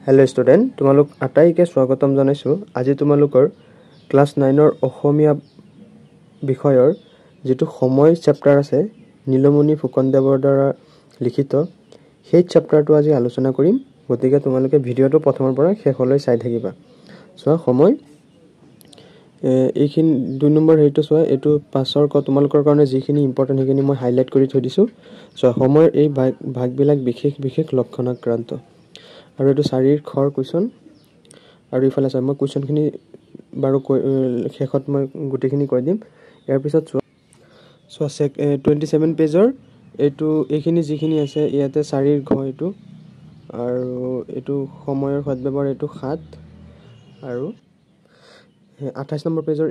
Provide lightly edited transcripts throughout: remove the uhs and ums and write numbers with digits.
Hello student तुमालोक आटाइके स्वागतम जनाइছো আজি তোমালোকৰ ক্লাস 9 ৰ অসমীয়া বিষয়ৰ যেটো সময় চেপ্টাৰ আছে নীলমণি ফুকনদেৱৰ দ্বাৰা লিখিত সেই চেপ্টাৰটো আজি আলোচনা কৰিম গতিকে তোমালোকে ভিডিওটো প্ৰথমৰ পৰা শেষলৈ চাই থাকিবা সো সময় এইখিনি 2 নম্বৰ হেইটো সো এটো পাছৰ ক তোমালোকৰ কাৰণে যিখিনি ইম্পৰ্টেন্ট হেখিনি মই হাইলাইট কৰি থৈ দিছো সো সময়ৰ এই ভাগবিলাক বিশেষ লক্ষণাক্ৰান্ত আৰু এটো শাৰীৰ খৰ কোৱেশ্চন আৰু ইফালে চাই মই কোৱেশ্চনখিনি বাৰো শেষত মই গুটেখিনি কৈ দিম ইয়াৰ পিছত সো 27 পেজৰ এটো এইখিনি যিখিনি আছে ইয়াতে শাৰীৰ ঘ এটো আৰু এটো সময়ৰ সদব্যৱহাৰ এটো 7 আৰু 28 নম্বৰ পেজৰ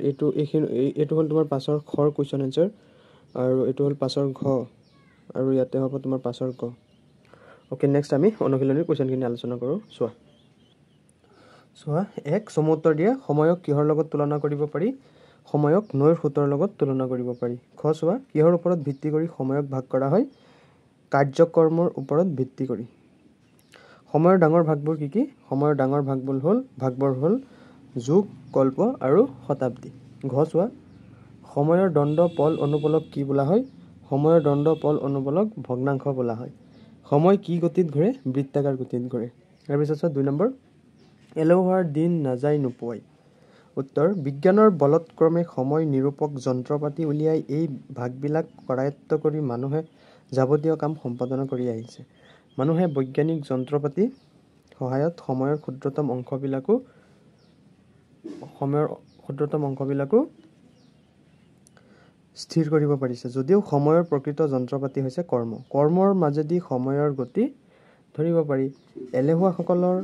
এটো হল তোমাৰ পাছৰ খৰ কোৱেশ্চন আনসাৰ আৰু এটো হল পাছৰ ঘ আৰু ইয়াতে হ'ব তোমাৰ পাছৰ ক ओके नेक्स्ट आमी অনুশীলনীৰ কোৱেশ্চনখিনি আলোচনা কৰো সোৱা এক সমুত্তৰ দিয়া সময়ক কিহৰ লগত তুলনা কৰিব পাৰি সময়ক নৈৰ সুতৰ লগত তুলনা কৰিব পাৰি খ সোৱা কিহৰ ওপৰত ভিত্তি কৰি সময়ক ভাগ কৰা হয় কাৰ্যকৰ্মৰ ওপৰত ভিত্তি কৰি সময়ৰ ডাঙৰ ভাগবোৰ কি সময়ৰ ডাঙৰ ভাগবোৰ হল যুগ কল্প আৰু শতাব্দী ঘ সোৱা সময়ৰ দণ্ড পল অনুপলক কি বোলা হয় সময়ৰ দণ্ড পল অনুপলক ভগ্নাংশ বোলা হয় সময় কি গতিত ঘূৰে বৃত্তাকাৰ গতিত ঘূৰে ইয়াৰ পিছত 2 নম্বৰ এলেহুৱাৰ দিন নাযায় নোপোৱাই উত্তৰ বিজ্ঞানৰ বলতক্ৰমে সময় নিৰূপক যন্ত্ৰপাতি উলিয়াই এই ভাগবিলাক কৰায়ত্ত কৰি মানুহে যাৱতীয় কাম সম্পাদন কৰি আহিছে মানুহে বৈজ্ঞানিক যন্ত্ৰপাতি সহায়ত সময়ৰ ক্ষুদ্ৰতম অংশবিলাকো স্থিৰ কৰিব পাৰিছে যদিও সময়ৰ প্ৰকৃত যন্ত্ৰপাতি হৈছে কৰ্মৰ মাজেদি সময়ৰ গতি ধৰিব পাৰি এলেহুৱাসকলৰ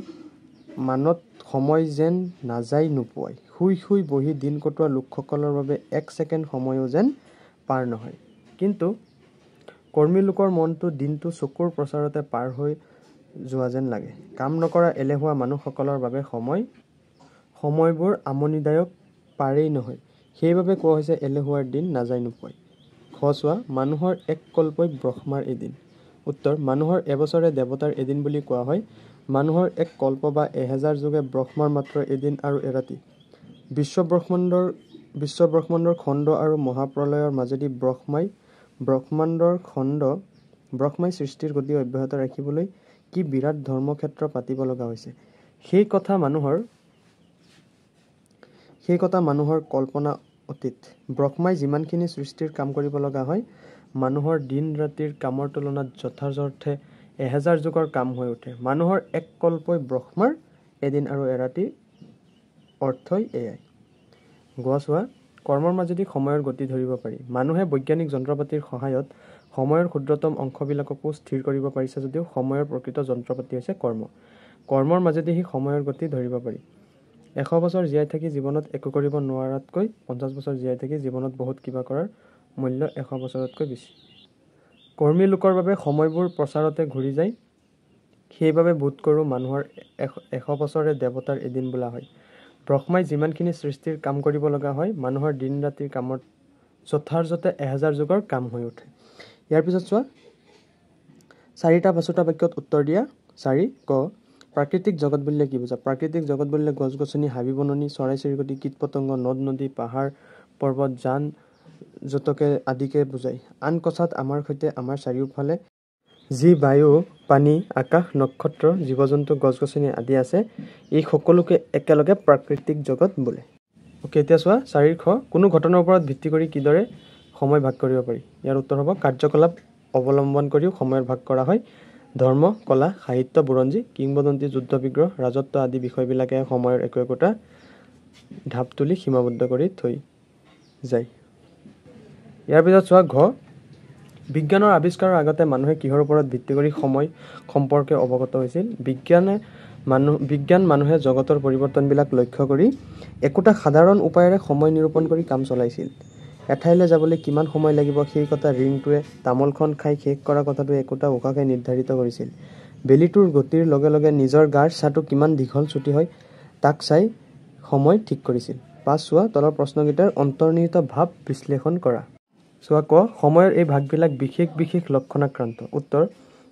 মানত সময় যেন নাযায় নোপোৱাই শুই বহি দিন কটোৱা লোকসকলৰ বাবে 1 সেকেন্ড সময়ও যেন পাৰ নহয় কিন্তু কৰ্মী লোকৰ মনটো দিনটো চকুৰ প্ৰচাৰতে পাৰ হৈ যোৱা যেন লাগে কাম নকৰা এলেহুৱা মানুহসকলৰ বাবে সময়বোৰ আমনিদায়ক পাৰেই নহয় সেইবাবে কোৱা হৈছে এলেহুৱাৰ দিন নাযায় নোপোৱাই খসোৱা মানুহৰ এক কল্পই ব্ৰহ্মাৰ এদিন উত্তৰ মানুহৰ এবছৰে দেৱতাৰ এদিন বুলি কোৱা হয় মানুহৰ এক কল্প বা 1000 যুগে ব্ৰহ্মাৰ মাত্ৰ এদিন আৰু এৰাতি বিশ্বব্ৰহ্মাণ্ডৰ খণ্ড আৰু মহাপ্ৰলয়ৰ মাজেদি ব্ৰহ্মাই সৃষ্টিৰ গতি অব্যাহত ৰাখিবলৈ কি বিৰাট ধৰ্মক্ষেত্ৰ পাতিব লগা হৈছে সেই কথা মানুহৰ কল্পনা অতীত ব্ৰহ্মাই যিমানখিনি সৃষ্টিৰ কাম কৰিব লগা হয় মানুহৰ দিন ৰাতিৰ কামৰ তুলনাত যথাযথে 1000 যুগৰ কাম হৈ উঠে মানুহৰ এক কল্পই ব্ৰহ্মাৰ এদিন আৰু এৰাতি অৰ্থই এয়াই গোৱাছোৱা কৰ্মৰ মাজেদি সময়ৰ গতি ধৰিব পাৰি মানুহে বৈজ্ঞানিক যন্ত্ৰপাতিৰ সহায়ত সময়ৰ ক্ষুদ্ৰতম অংশবিলাককো স্থিৰ কৰিব পাৰিছে যদিও সময়ৰ প্ৰকৃত যন্ত্ৰপাতি হৈছে কৰ্মৰ মাজেদি হি সময়ৰ গতি ধৰিব পাৰি 100 বছৰ জীয়াই থাকি জীৱনত একো কৰিব নোৱাৰাতকৈ 50 বছৰ জীয়াই থাকি জীৱনত বহুত কিবা কৰাৰ মূল্য 100 বছৰতকৈ বেছি কৰ্মী লোকৰ বাবে সময়বোৰ প্ৰচাৰতে ঘূৰি যায় সেইবাবে বোধ কৰো মানুহৰ 100 বছৰে দেৱতাৰ এদিন বোলা হয় ব্ৰহ্মাই যিমানখিনি সৃষ্টিৰ কাম কৰিব লগা হয় মানুহৰ দিন ৰাতিৰ কামত যথাযথে 1000 যুগৰ কাম হৈ উঠে ইয়াৰ পিছত চোৱা 4টা 5টা বাক্যত উত্তৰ দিয়া 4 ক প্ৰাকৃতিক জগত বুলিলে কি বুজা প্ৰাকৃতিক জগত বুলিলে গছ-গছনি হাবি বননি চৰাই-চিৰিকটি কীট-পতংগ নদ-নদী পাহাৰ পৰ্বত জান জতকে আদিকে বুজায় আন কথাত আমাৰ সৈতে আমাৰ চাৰিওফালে যি বায়ু পানী আকাশ নক্ষত্ৰ জীৱ-জন্তু গছ-গছনি আদি আছে এই সকলোকে একেলগে প্ৰাকৃতিক জগত বোলে ওকে এতিয়া চোৱা 4 খ কোনো ঘটনাৰ ওপৰত ভিত্তি কৰি কিদৰে সময় ভাগ কৰিব পাৰি ইয়াৰ উত্তৰ হ'ব কাৰ্যকলাপ অৱলম্বন কৰিও সময়ৰ ভাগ কৰা হয় ধৰ্ম কলা সাহিত্য বুৰঞ্জী কিংবদন্তি যুদ্ধ বিগ্ৰহ ৰাজত্ব আদি বিষয়বিলাকে সময়ৰ একোটা ঢাপ তুলি সীমাবদ্ধ কৰি থৈ যায় ইয়াৰ পিছত চোৱা ঘ বিজ্ঞানৰ আৱিষ্কাৰৰ আগতে মানুহে কিহৰ ওপৰত ভিত্তি কৰি সময় সম্পৰ্কে অৱগত হৈছিল বিজ্ঞান মানুহে জগতৰ পৰিৱৰ্তনবিলাক লক্ষ্য কৰি একোটা সাধাৰণ উপায়েৰে সময় নিৰূপণ কৰি কাম চলাইছিল এঠাইলৈ যাবলৈ কিমান সময় লাগিব সেই কথা ৰিংটোৱে তামোলখন খাই শেষ কৰা কথাটো একোটা উশাহে নিৰ্ধাৰিত কৰিছিল বেলিটোৰ গতিৰ লগে লগে নিজৰ গাৰ ছাটো কিমান দীঘল ছুটি হয় তাক চাই সময় ঠিক কৰিছিল 5 চোৱা তলৰ প্ৰশ্নকেইটাৰ অন্তৰ্নিহিত ভাৱ বিশ্লেষণ কৰা চোৱা ক সময়ৰ এই ভাগবিলাক বিশেষ লক্ষণাক্ৰান্ত উত্তৰ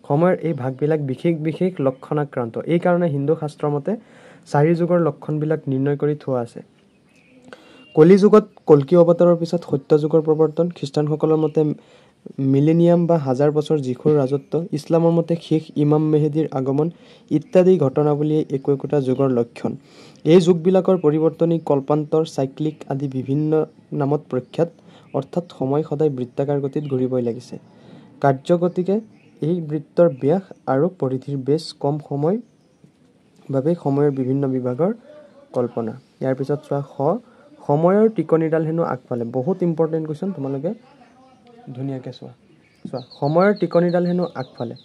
সময়ৰ এই ভাগবিলাক বিশেষ বিশেষ লক্ষণাক্ৰান্ত। এই কাৰণে হিন্দু শাস্ত্ৰৰ মতে 4 যুগৰ লক্ষণবিলাক নিৰ্ণয় কৰি থোৱা আছে। কলি যুগত কল্কি অৱতাৰৰ পিছত সত্য যুগৰ প্ৰৱৰ্তন, খ্ৰীষ্টানসকলৰ মতে মিলেনিয়াম বা 1000 বছৰ যীশুৰ ৰাজত্ব, ইছলামৰ মতে শেষ ইমাম মেহেদীৰ আগমন ইত্যাদি ঘটনাৱলীয়ে একোটা যুগৰ লক্ষণ। এই যুগবিলাকৰ পৰিৱৰ্তনেই কল্পান্তৰ, চাইক্লিক আদি বিভিন্ন নামত প্ৰখ্যাত, অৰ্থাৎ সময় সদায় বৃত্তাকাৰ গতিত ঘূৰিবই লাগিছে। কাৰ্যগতিকে এই বৃত্তৰ ব্যাস আৰু পৰিধিৰ বেছ কম সময় বাবেই সময়ৰ বিভিন্ন বিভাগৰ কল্পনা। ইয়াৰ পিছত চোৱা সময়ৰ টিকনিডাল হেনো আগফালে। বহুত ইম্পৰ্টেণ্ট কুৱেশ্যন, তোমালোকে ধুনীয়াকৈ চোৱা। সময়ৰ টিকনিডাল হেনো আগফালে।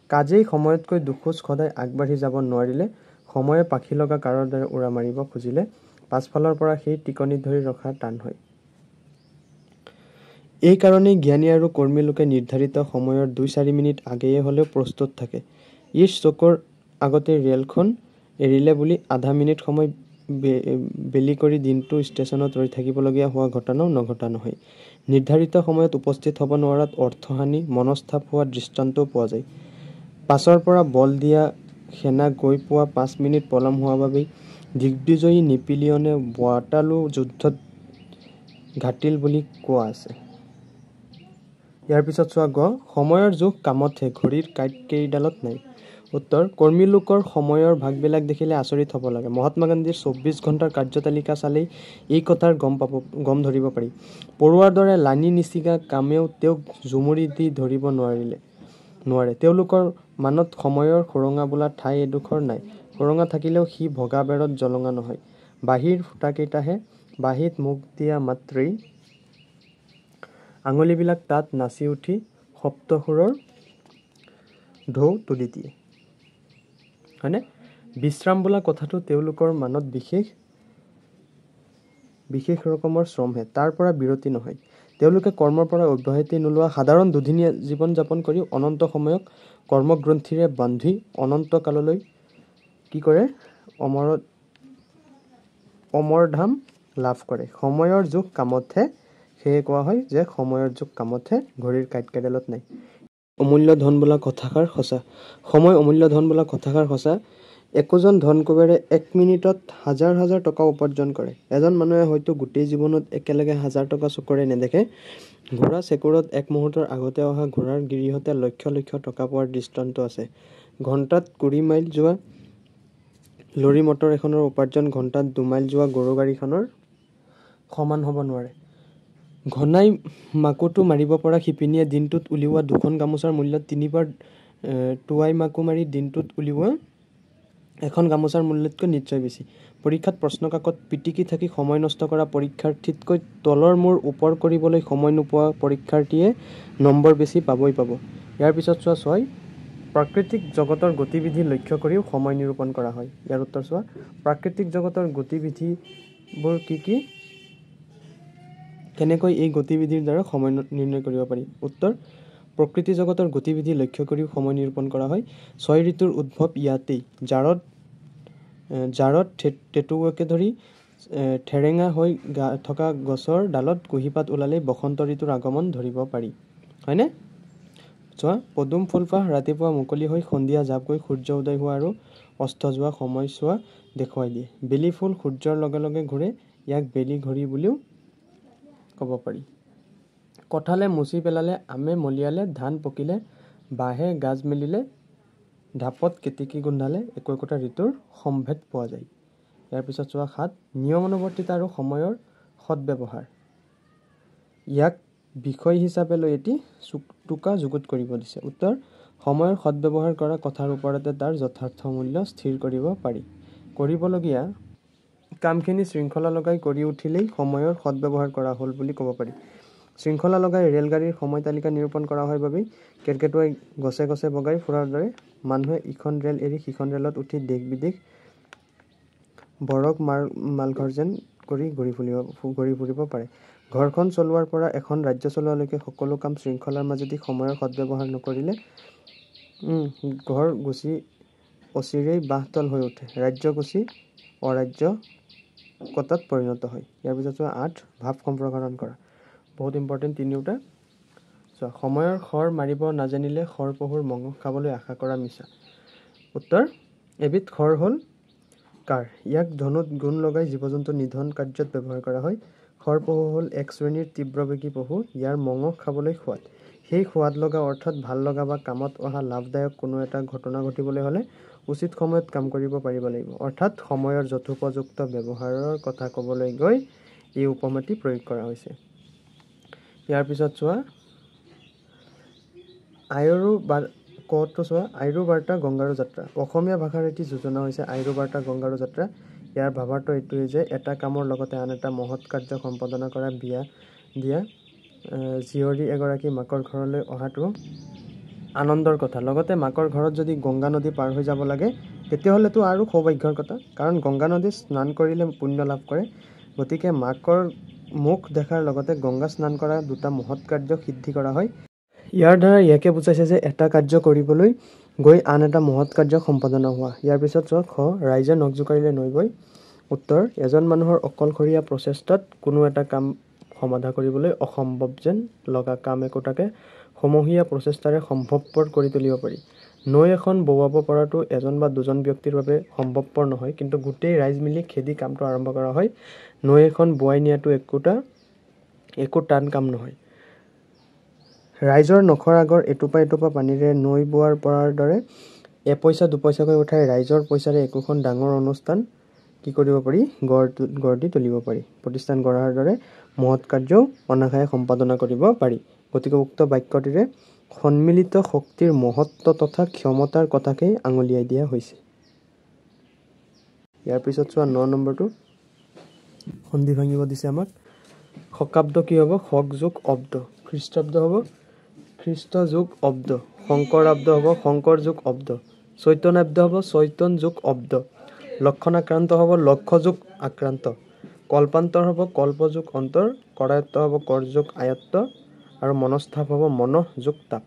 কাজেই সময়তকৈ দুখোজ সদায় আগবাঢ়ি যাব নোৱাৰিলে, সময়ে পাখি লগা কাৰৰ দৰে উৰা মাৰিব খুজিলে, পাছফালৰ পৰা সেই টিকনি ধৰি ৰখা টান হয়। এই কাৰণেই জ্ঞানী আৰু কৰ্মী লোকে নিৰ্ধাৰিত সময়ৰ 2-4 মিনিট আগেয়ে হ'লেও প্ৰস্তুত থাকে। চকুৰ আগতে ৰেলখন এৰিলে বুলি আধা মিনিট সময় বেলি কৰি দিনটো ষ্টেচনত ৰৈ থাকিবলগীয়া হোৱা ঘটনাও নঘটা নহয়। নিৰ্ধাৰিত সময়ত উপস্থিত হ'ব নোৱাৰাত অৰ্থহানি, মনস্তাপ হোৱা দৃষ্টান্তও পোৱা যায়। পাছৰ পৰা বল দিয়া সেনা গৈ পোৱা 5 মিনিট পলম হোৱা বাবেই দিগ্বিজয়ী নেপোলিয়নে ৱাটাৰলু যুদ্ধত ঘাটিল বুলি কোৱা আছে। ইয়াৰ পিছত চোৱা সময়ৰ জোখ কামতহে, ঘড়ীৰ কাঁইট কেইডালত নাই। উত্তৰ, কৰ্মী লোকৰ সময়ৰ ভাগবিলাক দেখিলে আচৰিত হ'ব লাগে। মহাত্মা গান্ধীৰ 24 ঘণ্টাৰ কাৰ্যতালিকা চালেই এই কথাৰ গম ধৰিব পাৰি। পৰুৱাৰ দৰে লানি নিছিগা কামেও তেওঁক জুমুৰি দি ধৰিব নোৱাৰে। তেওঁলোকৰ মানত সময়ৰ সুৰঙা বোলা ঠাই এডোখৰ নাই। সুৰঙা থাকিলেও সি ভগা বেৰত জলঙা নহয়। বাঁহীৰ ফুটাকেইটাহে বাঁহীত মুখ দিয়া মাত্ৰেই আঙুলিবিলাক তাত নাচি উঠি সপ্তসুৰৰ ঢৌ তুলি দিয়ে। হয়নে? বিশ্ৰাম বোলা কথাটো তেওঁলোকৰ মানত বিশেষ ৰকমৰ শ্ৰমহে, তাৰ পৰা বিৰতি নহয়। তেওঁলোকে কৰ্মৰ পৰা অব্যাহতি নোলোৱা সাধাৰণ দুদিনীয়া জীৱন যাপন কৰি অনন্ত সময়ক কৰ্মগ্ৰন্থিৰে বান্ধি অনন্ত কাললৈ কি কৰে? অমৰধাম লাভ কৰে। সময়ৰ জোখ কামতহে, সেয়ে কোৱা হয় যে সময়ৰ জোখ কামতহে, ঘড়ীৰ কাঁইট কেইডালত নাই। অমূল্য ধন বোলা কথাষাৰ সঁচা। সময় অমূল্য ধন বোলা কথাষাৰ সঁচা। একোজন ধনকুবেৰে 1 মিনিটত হাজাৰ হাজাৰ টকা উপাৰ্জন কৰে। এজন মানুহে হয়তো গোটেই জীৱনত একেলগে 1000 টকা চকুৰে নেদেখে। ঘোঁৰা চেকুৰত 1 মুহূৰ্তৰ আগতে অহা ঘোঁৰাৰ গিৰিহঁতে লক্ষ লক্ষ টকা পোৱাৰ দৃষ্টান্ত আছে। ঘণ্টাত 20 মাইল যোৱা লৰী মটৰ এখনৰ উপাৰ্জন ঘণ্টাত 2 মাইল যোৱা গৰু গাড়ীখনৰ সমান হ'ব নোৱাৰে। ঘনাই মাকোটো মাৰিব পৰা শিপিনীয়ে দিনটোত উলিওৱা 2খন গামোচাৰ মূল্য 3 বাৰ টোৱাই মাকো মাৰি দিনটোত উলিওৱা এখন গামোচাৰ মূল্যতকৈ নিশ্চয় বেছি। পৰীক্ষাত প্ৰশ্নকাকত পিটিকি থাকি সময় নষ্ট কৰা পৰীক্ষাৰ্থীতকৈ তলৰ মূৰ ওপৰ কৰিবলৈ সময় নোপোৱা পৰীক্ষাৰ্থীয়ে নম্বৰ বেছি পাবই পাব। ইয়াৰ পিছত চোৱা 6, প্ৰাকৃতিক জগতৰ গতিবিধি লক্ষ্য কৰিও সময় নিৰূপণ কৰা হয়। ইয়াৰ উত্তৰ চোৱা, প্ৰাকৃতিক জগতৰ গতিবিধিবোৰ কি? কেনেকৈ এই গতিবিধিৰ দ্বাৰা সময় নিৰ্ণয় কৰিব পাৰি? উত্তৰ, প্ৰকৃতি জগতৰ গতিবিধি লক্ষ্য কৰিও সময় নিৰূপণ কৰা হয়। 6 ঋতুৰ উদ্ভৱ ইয়াতেই। জাৰত টেটুৱাকে ধৰি ঠেৰেঙা হৈ থকা গছৰ ডালত কুঁহিপাত ওলালেই বসন্ত ঋতুৰ আগমন ধৰিব পাৰি। হয়নে? চোৱা, পদুম ফুলপাহ ৰাতিপুৱা মুকলি হৈ সন্ধিয়া জাপ গৈ সূৰ্য উদয় হোৱা আৰু অস্ত যোৱা সময়ছোৱা দেখুৱাই দিয়ে। বেলি ফুল সূৰ্যৰ লগে লগে ঘূৰে, ইয়াক বেলি ঘড়ী বুলিও ক'ব পাৰি। কঁঠালে মুচি পেলালে, আমে মলিয়ালে, ধান পকিলে, বাঁহে গাজ মেলিলে, ঢাপত কেতেকী গোন্ধালে একোটা ঋতুৰ সম্ভেদ পোৱা যায়। ইয়াৰ পিছত চোৱা 7, নিয়মানুৱৰ্তিতা আৰু সময়ৰ সদ্ব্যৱহাৰ। ইয়াক বিষয় হিচাপে লৈ এটি টোকা যুগুত কৰিব দিছে। উত্তৰ, সময়ৰ সদ্ব্যৱহাৰ কৰা কথাৰ ওপৰতে তাৰ যথাৰ্থ মূল্য স্থিৰ কৰিব পাৰি। কৰিবলগীয়া কামখিনি শৃংখলা লগাই কৰি উঠিলেই সময়ৰ সদ্ব্যৱহাৰ কৰা হ'ল বুলি ক'ব পাৰি। শৃংখলা লগাই ৰেলগাড়ীৰ সময় তালিকা নিৰূপণ কৰা হয় বাবেই কেৰ্কেটুৱাই গছে গছে বগাই ফুৰাৰ দৰে মানুহে ইখন ৰেল এৰি সিখন ৰেলত উঠি দেশ বিদেশ বৰগ মালঘৰ যেন কৰি ঘূৰি ফুৰিব পাৰে। ঘৰখন চলোৱাৰ পৰা এখন ৰাজ্য চলোৱালৈকে সকলো কাম শৃংখলাৰ মাজেদি সময়ৰ সদ্ব্যৱহাৰ নকৰিলে ঘৰ গুচি অচিৰেই বাঁহতল হৈ উঠে, ৰাজ্য গুচি অৰাজ্যকতাত পৰিণত হয়। ইয়াৰ পিছত 8, ভাৱ সম্প্ৰসাৰণ কৰা। বহুত ইম্পৰ্টেণ্ট তিনিওটা। চোৱা সময়ৰ খৰ মাৰিব নাজানিলে খৰ পহুৰ মঙহ খাবলৈ আশা কৰা মিছা। উত্তৰ এবিধ খৰ হ'ল কাৰ। ইয়াক ধনুত গুণ লগাই জীৱ জন্তু নিধন কাৰ্যত ব্যৱহাৰ কৰা হয়। খৰ পহু হ'ল এক শ্ৰেণীৰ তীব্ৰবেগী পহু। ইয়াৰ মঙহ খাবলৈ সোৱাদ। সেই সোৱাদ লগা অৰ্থাৎ ভাল লগা বা কামত অহা লাভদায়ক কোনো এটা ঘটনা ঘটিবলৈ হ'লে উচিত সময়ত কাম কৰিব পাৰিব লাগিব। অৰ্থাৎ সময়ৰ যথোপযুক্ত ব্যৱহাৰৰ কথা ক'বলৈ গৈ এই উপমাটি প্ৰয়োগ কৰা হৈছে। ইয়াৰ পিছত চোৱা আইৰু বাৰ্তা গংগাৰু যাত্ৰা। অসমীয়া ভাষাৰ এটি যোজনা হৈছে আইৰু বাৰ্তা গংগাৰু যাত্ৰা। ইয়াৰ ভাৱাৰ্থ এইটোৱে যে এটা কামৰ লগতে আন এটা মহৎ কাৰ্য সম্পাদনা কৰা বিয়া দিয়া জীয়ৰী এগৰাকী মাকৰ ঘৰলৈ অহাটো আনন্দৰ কথা। লগতে মাকৰ ঘৰত যদি গংগা নদী পাৰ হৈ যাব লাগে তেতিয়াহ'লেতো আৰু সৌভাগ্যৰ কথা, কাৰণ গংগা নদীত স্নান কৰিলে পুণ্য লাভ কৰে। গতিকে মাকৰ মুখ দেখাৰ লগতে গংগা স্নান কৰা দুটা মহৎ কাৰ্য সিদ্ধি কৰা হয়। ইয়াৰ দ্বাৰা ইয়াকে বুজাইছে যে এটা কাৰ্য কৰিবলৈ গৈ আন এটা মহৎ কাৰ্য সম্পাদনা হোৱা। ইয়াৰ পিছত চোৱা খ ৰাইজে নখ জোকাৰিলে নৈ বয়। উত্তৰ এজন মানুহৰ অকলশৰীয়া প্ৰচেষ্টাত কোনো এটা কাম সমাধা কৰিবলৈ অসম্ভৱ যেন লগা কাম একোটাকে সমূহীয়া প্ৰচেষ্টাৰে সম্ভৱপৰ কৰি তুলিব পাৰি। নৈ এখন বৌৱাব পৰাটো এজন বা দুজন ব্যক্তিৰ বাবে সম্ভৱপৰ নহয়, কিন্তু গোটেই ৰাইজ মিলি খেদি কামটো আৰম্ভ কৰা হয়। নৈ এখন বোৱাই নিয়াটো একো টান কাম নহয়। ৰাইজৰ নখৰ আগৰ এটোপা এটোপা পানীৰে নৈ বোৱাৰ পৰাৰ দৰে এপইচা দুপইচাকৈ উঠাই ৰাইজৰ পইচাৰে একোখন ডাঙৰ অনুষ্ঠান কি কৰিব পাৰি গঢ় দি তুলিব পাৰি। প্ৰতিষ্ঠান গঢ়াৰ দৰে মহৎ কাৰ্যও অনায়াসে সম্পাদনা কৰিব পাৰি। গতিকে উক্ত বাক্যটিৰে সন্মিলিত শক্তিৰ মহত্ব তথা ক্ষমতাৰ কথাকেই আঙুলিয়াই দিয়া হৈছে। ইয়াৰ পিছত চোৱা ৯ নম্বৰটো সন্ধি ভাঙিব দিছে আমাক। শকাব্দ কি হ'ব? শক যোগ অব্দ। খ্ৰীষ্টাব্দ হ'ব খ্ৰীষ্ট যোগ অব্দ। শংকৰাব্দ হ'ব শংকৰ যোগ অব্দ। চৈতনাব্দ হ'ব চৈতন যোগ অব্দ। লক্ষণাক্ৰান্ত হ'ব লক্ষ যোগ আক্ৰান্ত। কল্পান্তৰ হ'ব কল্প যোগ অন্তৰ। কৰায়ত্ত হ'ব কৰ যোগ আয়ত্ত। আৰু মনস্তাপ হ'ব মনঃ যোগ তাপ।